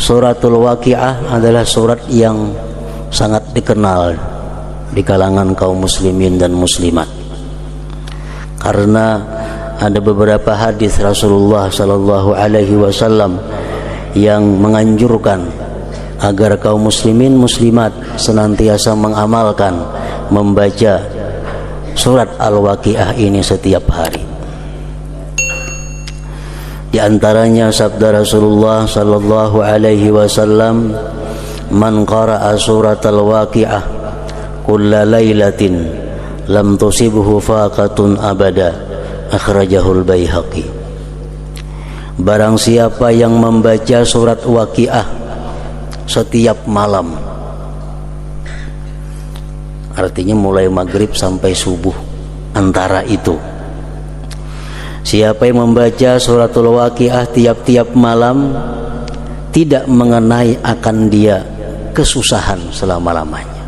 Suratul Waqiah adalah surat yang sangat dikenal di kalangan kaum muslimin dan muslimat, karena ada beberapa hadis Rasulullah sallallahu alaihi wasallam yang menganjurkan agar kaum muslimin muslimat senantiasa mengamalkan membaca surat Al-Waqiah ini setiap hari. Di antaranya sabda Rasulullah sallallahu alaihi wasallam, "Man qara'a surat Al-Waqiah kulla lailatin lam tusibhu faqatun abada." Akhrajahul Baihaqi. Barang siapa yang membaca surat Waqiah setiap malam, artinya mulai maghrib sampai subuh, antara itu, siapa yang membaca suratul Waqiah tiap-tiap malam, tidak mengenai akan dia kesusahan selama-lamanya,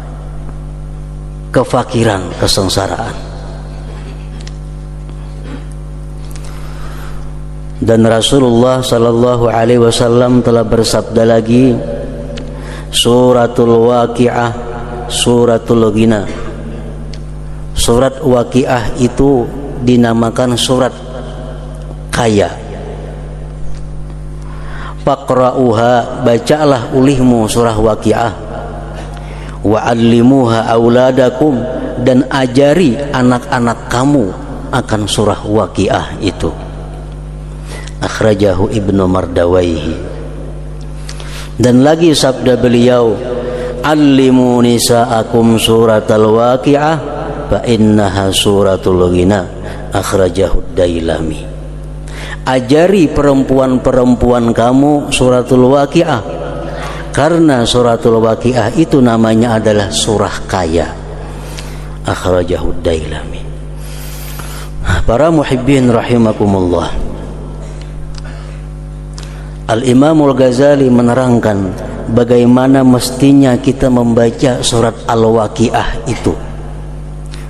kefakiran, kesengsaraan. Dan Rasulullah sallallahu alaihi wasallam telah bersabda lagi, suratul Waqiah suratul ghina. Surat Waqiah itu dinamakan surat kaya. Faqra'uha, bacalah ulihmu surah Waqiah. Wa 'allimuha auladakum, dan ajari anak-anak kamu akan surah Waqiah itu. Akhrajahu Ibnu Mardawaihi. Dan lagi sabda beliau, "Allimu nisa'akum suratal Waqiah fa innaha suratul ghina." Akhrajahu Dailami. Ajari perempuan-perempuan kamu suratul Waqiah, karena suratul Waqiah itu namanya adalah surah kaya. Akhrajahu Dailami. Para muhibbin rahimakumullah, Al-Imamul Ghazali menerangkan bagaimana mestinya kita membaca surat Al-Waqiah itu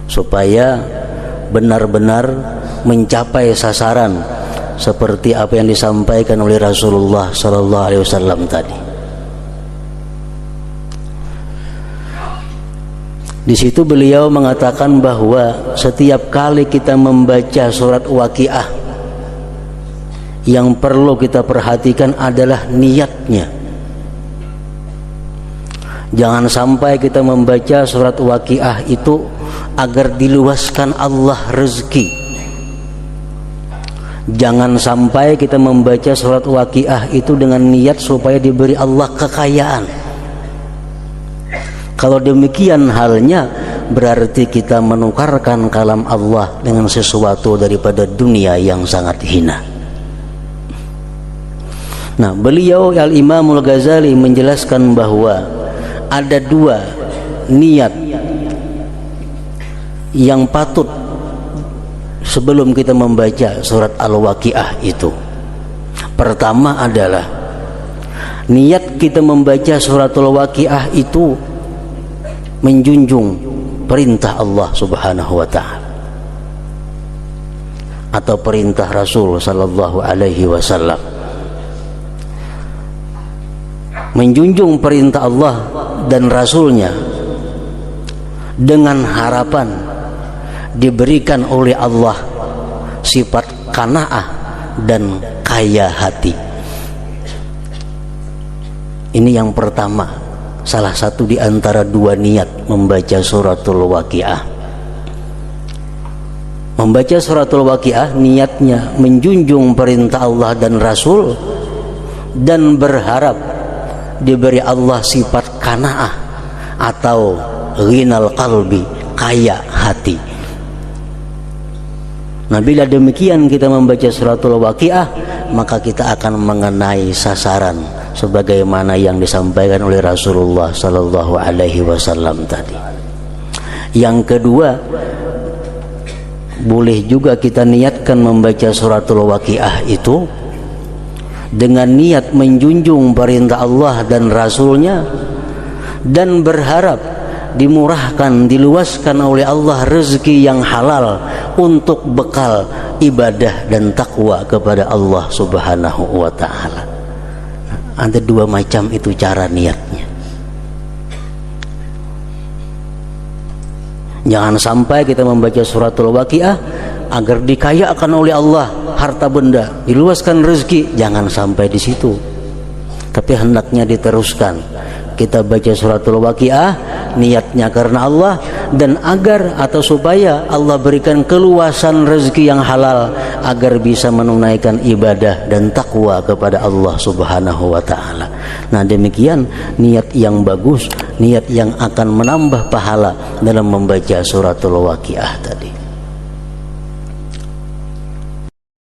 supaya benar-benar mencapai sasaran seperti apa yang disampaikan oleh Rasulullah sallallahu alaihi wasallam tadi. Di situ beliau mengatakan bahwa setiap kali kita membaca surat Waqiah, yang perlu kita perhatikan adalah niatnya. Jangan sampai kita membaca surat Waqiah itu agar diluaskan Allah rezeki. Jangan sampai kita membaca surat Waqiah itu dengan niat supaya diberi Allah kekayaan. Kalau demikian halnya, berarti kita menukarkan kalam Allah dengan sesuatu daripada dunia yang sangat hina. Nah, beliau Al-Imamul Ghazali menjelaskan bahwa ada dua niat yang patut sebelum kita membaca surat Al-Waqiah itu. Pertama adalah niat kita membaca surat Al-Waqiah itu menjunjung perintah Allah Subhanahu wa ta'ala atau perintah Rasul sallallahu alaihi wasallam. Menjunjung perintah Allah dan Rasulnya dengan harapan diberikan oleh Allah sifat qanaah dan kaya hati. Ini yang pertama, salah satu di antara dua niat membaca suratul Waqiah. Membaca suratul Waqiah niatnya menjunjung perintah Allah dan Rasul dan berharap diberi Allah sifat qanaah atau ghinal qalbi, kaya hati. Nah, bila demikian kita membaca suratul Waqiah, maka kita akan mengenai sasaran sebagaimana yang disampaikan oleh Rasulullah sallallahu alaihi wasallam tadi. Yang kedua, boleh juga kita niatkan membaca suratul Waqiah itu dengan niat menjunjung perintah Allah dan Rasulnya dan berharap dimurahkan, diluaskan oleh Allah rezeki yang halal untuk bekal ibadah dan takwa kepada Allah Subhanahu wa ta'ala. Ada dua macam itu cara niatnya. Jangan sampai kita membaca suratul Waqiah agar dikayakan oleh Allah harta benda, diluaskan rezeki, jangan sampai di situ. Tapi hendaknya diteruskan. Kita baca suratul Waqiah niatnya karena Allah, dan agar atau supaya Allah berikan keluasan rezeki yang halal agar bisa menunaikan ibadah dan takwa kepada Allah Subhanahu wa taala. Nah, demikian niat yang bagus, niat yang akan menambah pahala dalam membaca suratul Waqiah tadi.